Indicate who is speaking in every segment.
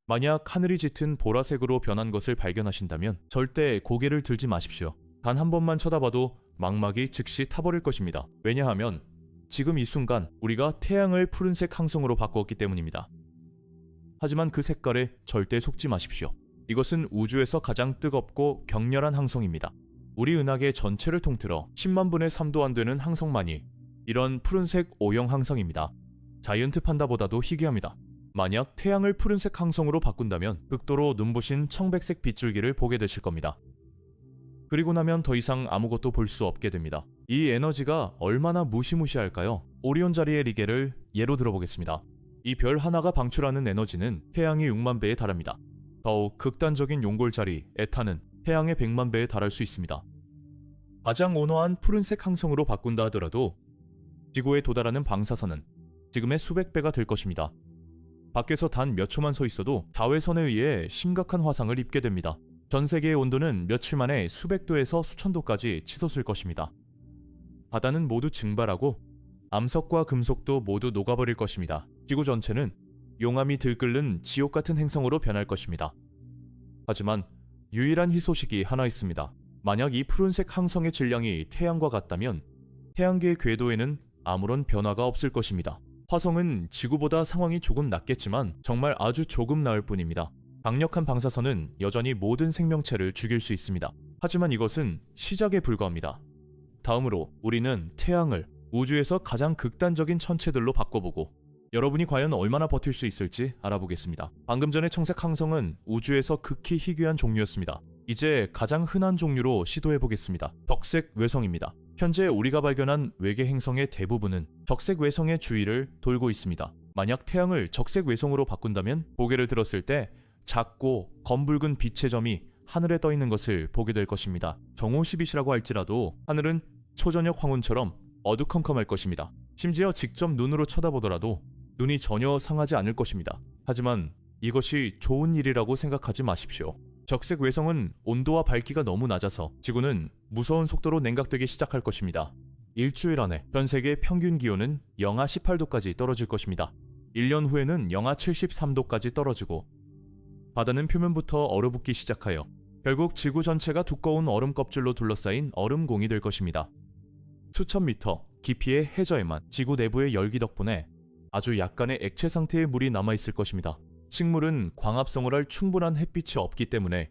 Speaker 1: 만약 하늘이 짙은 보라색으로 변한 것을 발견하신다면 절대 고개를 들지 마십시오. 단 한 번만 쳐다봐도 망막이 즉시 타버릴 것입니다. 왜냐하면 지금 이 순간 우리가 태양을 푸른색 항성으로 바꾸었기 때문입니다. 하지만 그 색깔에 절대 속지 마십시오. 이것은 우주에서 가장 뜨겁고 격렬한 항성입니다. 우리 은하계 전체를 통틀어 10만 분의 3도 안 되는 항성만이 이런 푸른색 O형 항성입니다. 자이언트 판다보다도 희귀합니다. 만약 태양을 푸른색 항성으로 바꾼다면 극도로 눈부신 청백색 빗줄기를 보게 되실 겁니다. 그리고 나면 더 이상 아무것도 볼 수 없게 됩니다. 이 에너지가 얼마나 무시무시할까요? 오리온 자리의 리게를 예로 들어보겠습니다. 이 별 하나가 방출하는 에너지는 태양의 6만 배에 달합니다. 더욱 극단적인 용골 자리 에타는 태양의 100만 배에 달할 수 있습니다. 가장 온화한 푸른색 항성으로 바꾼다 하더라도 지구에 도달하는 방사선은 지금의 수백 배가 될 것입니다. 밖에서 단 몇 초만 서 있어도 자외선에 의해 심각한 화상을 입게 됩니다. 전 세계의 온도는 며칠 만에 수백 도에서 수천 도까지 치솟을 것입니다. 바다는 모두 증발하고 암석과 금속도 모두 녹아버릴 것입니다. 지구 전체는 용암이 들끓는 지옥 같은 행성으로 변할 것입니다. 하지만 유일한 희소식이 하나 있습니다. 만약 이 푸른색 항성의 질량이 태양과 같다면 태양계의 궤도에는 아무런 변화가 없을 것입니다. 화성은 지구보다 상황이 조금 낫겠지만 정말 아주 조금 나을 뿐입니다. 강력한 방사선은 여전히 모든 생명체를 죽일 수 있습니다. 하지만 이것은 시작에 불과합니다. 다음으로 우리는 태양을 우주에서 가장 극단적인 천체들로 바꿔보고 여러분이 과연 얼마나 버틸 수 있을지 알아보겠습니다. 방금 전의 청색 항성은 우주에서 극히 희귀한 종류였습니다. 이제 가장 흔한 종류로 시도해보겠습니다. 적색 외성입니다. 현재 우리가 발견한 외계 행성의 대부분은 적색 외성의 주위를 돌고 있습니다. 만약 태양을 적색 외성으로 바꾼다면 고개를 들었을 때 작고 검붉은 빛의 점이 하늘에 떠 있는 것을 보게 될 것입니다. 정오시빗이라고 할지라도 하늘은 초저녁 황혼처럼 어두컴컴할 것입니다. 심지어 직접 눈으로 쳐다보더라도 눈이 전혀 상하지 않을 것입니다. 하지만 이것이 좋은 일이라고 생각하지 마십시오. 적색 외성은 온도와 밝기가 너무 낮아서 지구는 무서운 속도로 냉각되기 시작할 것입니다. 일주일 안에 전 세계의 평균 기온은 영하 18도까지 떨어질 것입니다. 1년 후에는 영하 73도까지 떨어지고 바다는 표면부터 얼어붙기 시작하여 결국 지구 전체가 두꺼운 얼음 껍질로 둘러싸인 얼음공이 될 것입니다. 수천 미터 깊이의 해저에만 지구 내부의 열기 덕분에 아주 약간의 액체 상태의 물이 남아있을 것입니다. 식물은 광합성을 할 충분한 햇빛이 없기 때문에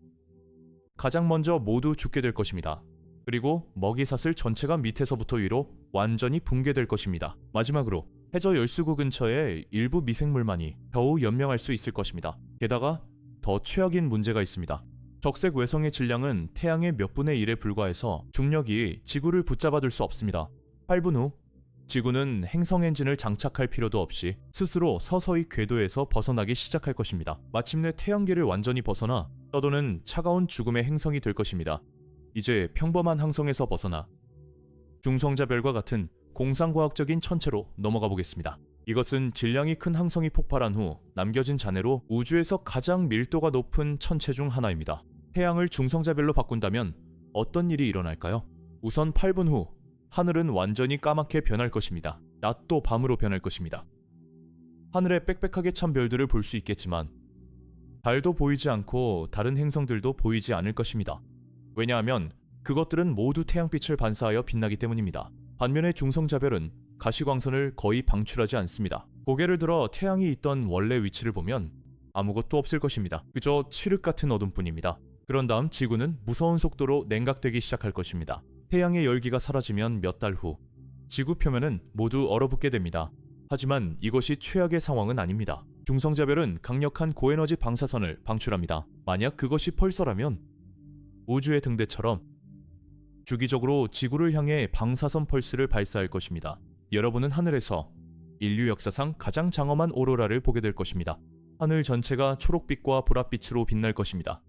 Speaker 1: 가장 먼저 모두 죽게 될 것입니다. 그리고 먹이사슬 전체가 밑에서부터 위로 완전히 붕괴될 것입니다. 마지막으로 해저 열수구 근처에 일부 미생물만이 겨우 연명할 수 있을 것입니다. 게다가 더 최악인 문제가 있습니다. 적색 외성의 질량은 태양의 몇 분의 1에 불과해서 중력이 지구를 붙잡아둘 수 없습니다. 8분 후 지구는 행성 엔진을 장착할 필요도 없이 스스로 서서히 궤도에서 벗어나기 시작할 것입니다. 마침내 태양계를 완전히 벗어나 떠도는 차가운 죽음의 행성이 될 것입니다. 이제 평범한 항성에서 벗어나 중성자별과 같은 공상과학적인 천체로 넘어가 보겠습니다. 이것은 질량이 큰 항성이 폭발한 후 남겨진 잔해로 우주에서 가장 밀도가 높은 천체 중 하나입니다. 태양을 중성자별로 바꾼다면 어떤 일이 일어날까요? 우선 8분 후 하늘은 완전히 까맣게 변할 것입니다. 낮도 밤으로 변할 것입니다. 하늘에 빽빽하게 찬 별들을 볼 수 있겠지만 달도 보이지 않고 다른 행성들도 보이지 않을 것입니다. 왜냐하면 그것들은 모두 태양빛을 반사하여 빛나기 때문입니다. 반면에 중성자별은 가시광선을 거의 방출하지 않습니다. 고개를 들어 태양이 있던 원래 위치를 보면 아무것도 없을 것입니다. 그저 칠흑 같은 어둠뿐입니다. 그런 다음 지구는 무서운 속도로 냉각되기 시작할 것입니다. 태양의 열기가 사라지면 몇 달 후 지구 표면은 모두 얼어붙게 됩니다. 하지만 이것이 최악의 상황은 아닙니다. 중성자별은 강력한 고에너지 방사선을 방출합니다. 만약 그것이 펄서라면 우주의 등대처럼 주기적으로 지구를 향해 방사선 펄스를 발사할 것입니다. 여러분은 하늘에서 인류 역사상 가장 장엄한 오로라를 보게 될 것입니다. 하늘 전체가 초록빛과 보랏빛으로 빛날 것입니다.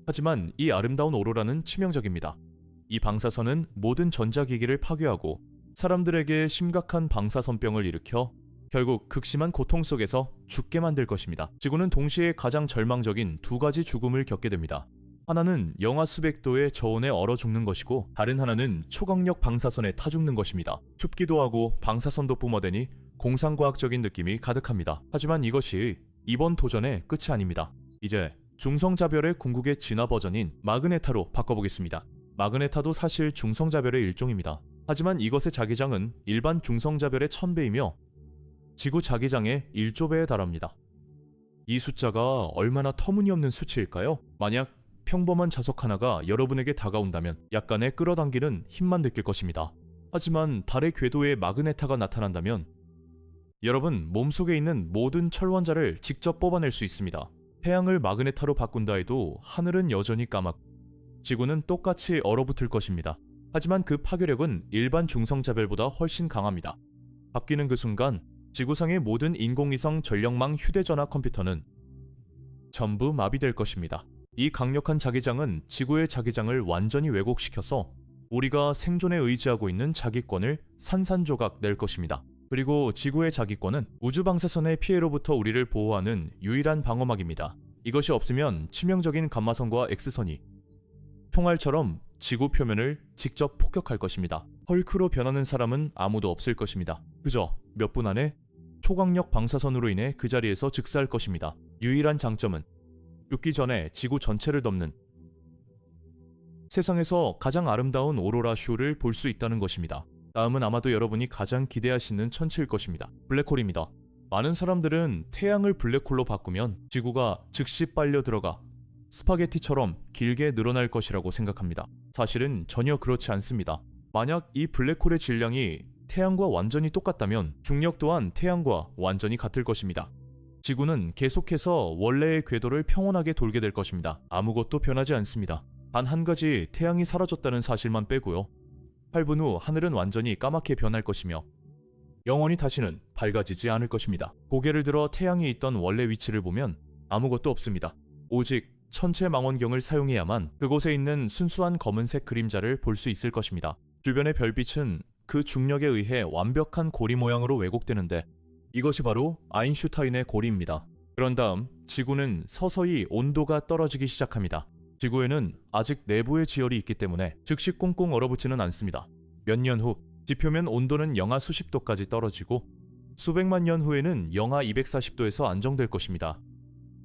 Speaker 1: 하지만 이 아름다운 오로라는 치명적입니다. 이 방사선은 모든 전자기기를 파괴하고 사람들에게 심각한 방사선병을 일으켜 결국 극심한 고통 속에서 죽게 만들 것입니다. 지구는 동시에 가장 절망적인 두 가지 죽음을 겪게 됩니다. 하나는 영하 수백 도의 저온에 얼어 죽는 것이고 다른 하나는 초강력 방사선에 타 죽는 것입니다. 춥기도 하고 방사선도 뿜어대니 공상과학적인 느낌이 가득합니다. 하지만 이것이 이번 도전의 끝이 아닙니다. 이제 중성자별의 궁극의 진화 버전인 마그네타로 바꿔보겠습니다. 마그네타도 사실 중성자별의 일종입니다. 하지만 이것의 자기장은 일반 중성자별의 1000배이며 지구 자기장의 1조배에 달합니다. 이 숫자가 얼마나 터무니없는 수치일까요? 만약 평범한 자석 하나가 여러분에게 다가온다면 약간의 끌어당기는 힘만 느낄 것입니다. 하지만 달의 궤도에 마그네타가 나타난다면 여러분 몸속에 있는 모든 철원자를 직접 뽑아낼 수 있습니다. 태양을 마그네타로 바꾼다 해도 하늘은 여전히 까맣고 지구는 똑같이 얼어붙을 것입니다. 하지만 그 파괴력은 일반 중성자별보다 훨씬 강합니다. 바뀌는 그 순간 지구상의 모든 인공위성 전력망 휴대전화 컴퓨터는 전부 마비될 것입니다. 이 강력한 자기장은 지구의 자기장을 완전히 왜곡시켜서 우리가 생존에 의지하고 있는 자기권을 산산조각 낼 것입니다. 그리고 지구의 자기권은 우주방사선의 피해로부터 우리를 보호하는 유일한 방어막입니다. 이것이 없으면 치명적인 감마선과 X선이 총알처럼 지구 표면을 직접 폭격할 것입니다. 헐크로 변하는 사람은 아무도 없을 것입니다. 그저 몇 분 안에 초강력 방사선으로 인해 그 자리에서 즉사할 것입니다. 유일한 장점은 죽기 전에 지구 전체를 덮는 세상에서 가장 아름다운 오로라 쇼를 볼 수 있다는 것입니다. 다음은 아마도 여러분이 가장 기대하시는 천체일 것입니다. 블랙홀입니다. 많은 사람들은 태양을 블랙홀로 바꾸면 지구가 즉시 빨려 들어가 스파게티처럼 길게 늘어날 것이라고 생각합니다. 사실은 전혀 그렇지 않습니다. 만약 이 블랙홀의 질량이 태양과 완전히 똑같다면 중력 또한 태양과 완전히 같을 것입니다. 지구는 계속해서 원래의 궤도를 평온하게 돌게 될 것입니다. 아무것도 변하지 않습니다. 단 한 가지 태양이 사라졌다는 사실만 빼고요. 8분 후 하늘은 완전히 까맣게 변할 것이며 영원히 다시는 밝아지지 않을 것입니다. 고개를 들어 태양이 있던 원래 위치를 보면 아무것도 없습니다. 오직 천체 망원경을 사용해야만 그곳에 있는 순수한 검은색 그림자를 볼 수 있을 것입니다. 주변의 별빛은 그 중력에 의해 완벽한 고리 모양으로 왜곡되는데 이것이 바로 아인슈타인의 고리입니다. 그런 다음 지구는 서서히 온도가 떨어지기 시작합니다. 지구에는 아직 내부의 지열이 있기 때문에 즉시 꽁꽁 얼어붙지는 않습니다. 몇 년 후 지표면 온도는 영하 수십 도까지 떨어지고 수백만 년 후에는 영하 240도에서 안정될 것입니다.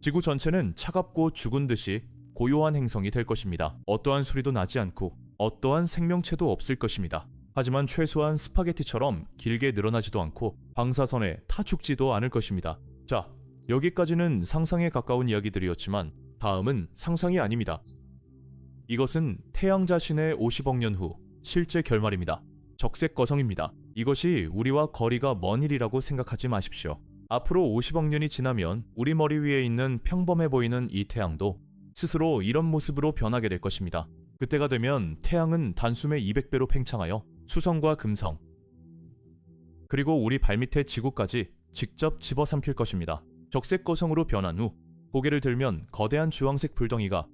Speaker 1: 지구 전체는 차갑고 죽은 듯이 고요한 행성이 될 것입니다. 어떠한 소리도 나지 않고 어떠한 생명체도 없을 것입니다. 하지만 최소한 스파게티처럼 길게 늘어나지도 않고 방사선에 타 죽지도 않을 것입니다. 자, 여기까지는 상상에 가까운 이야기들이었지만 다음은 상상이 아닙니다. 이것은 태양 자신의 50억 년 후 실제 결말입니다. 적색 거성입니다. 이것이 우리와 거리가 먼 일이라고 생각하지 마십시오. 앞으로 50억 년이 지나면 우리 머리 위에 있는 평범해 보이는 이 태양도 스스로 이런 모습으로 변하게 될 것입니다. 그때가 되면 태양은 단숨에 200배로 팽창하여 수성과 금성 그리고 우리 발밑의 지구까지 직접 집어삼킬 것입니다. 적색 거성으로 변한 후 고개를 들면 거대한 주황색 불덩이가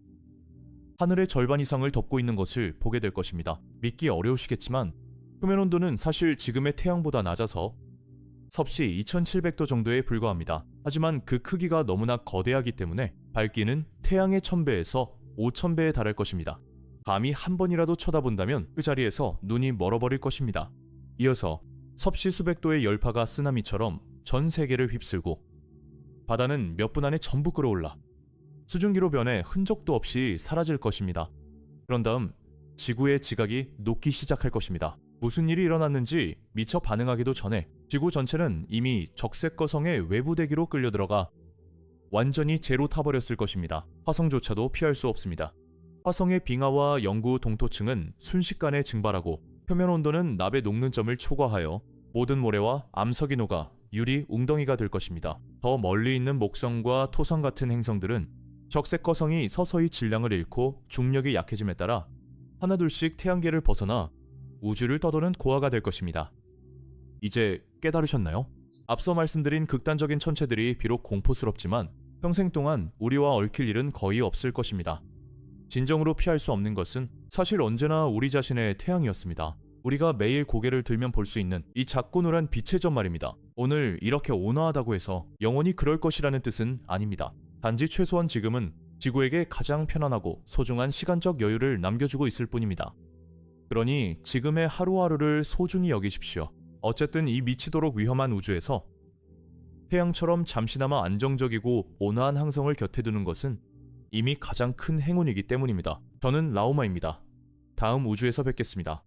Speaker 1: 하늘의 절반 이상을 덮고 있는 것을 보게 될 것입니다. 믿기 어려우시겠지만 표면 온도는 사실 지금의 태양보다 낮아서 섭씨 2700도 정도에 불과합니다. 하지만 그 크기가 너무나 거대하기 때문에 밝기는 태양의 1000배에서 5000배에 달할 것입니다. 감히 한 번이라도 쳐다본다면 그 자리에서 눈이 멀어버릴 것입니다. 이어서 섭씨 수백 도의 열파가 쓰나미처럼 전 세계를 휩쓸고 바다는 몇 분 안에 전부 끓어올라 수증기로 변해 흔적도 없이 사라질 것입니다. 그런 다음 지구의 지각이 녹기 시작할 것입니다. 무슨 일이 일어났는지 미처 반응하기도 전에 지구 전체는 이미 적색 거성의 외부 대기로 끌려들어가 완전히 제로 타버렸을 것입니다. 화성조차도 피할 수 없습니다. 화성의 빙하와 영구 동토층은 순식간에 증발하고 표면 온도는 납의 녹는 점을 초과하여 모든 모래와 암석이 녹아 유리 웅덩이가 될 것입니다. 더 멀리 있는 목성과 토성 같은 행성들은 적색 거성이 서서히 질량을 잃고 중력이 약해짐에 따라 하나둘씩 태양계를 벗어나 우주를 떠도는 고아가 될 것입니다. 이제 깨달으셨나요? 앞서 말씀드린 극단적인 천체들이 비록 공포스럽지만 평생 동안 우리와 얽힐 일은 거의 없을 것입니다. 진정으로 피할 수 없는 것은 사실 언제나 우리 자신의 태양이었습니다. 우리가 매일 고개를 들면 볼 수 있는 이 작고 노란 빛의 점 말입니다. 오늘 이렇게 온화하다고 해서 영원히 그럴 것이라는 뜻은 아닙니다. 단지 최소한 지금은 지구에게 가장 편안하고 소중한 시간적 여유를 남겨주고 있을 뿐입니다. 그러니 지금의 하루하루를 소중히 여기십시오. 어쨌든 이 미치도록 위험한 우주에서 태양처럼 잠시나마 안정적이고 온화한 항성을 곁에 두는 것은 이미 가장 큰 행운이기 때문입니다. 저는 라오마입니다. 다음 우주에서 뵙겠습니다.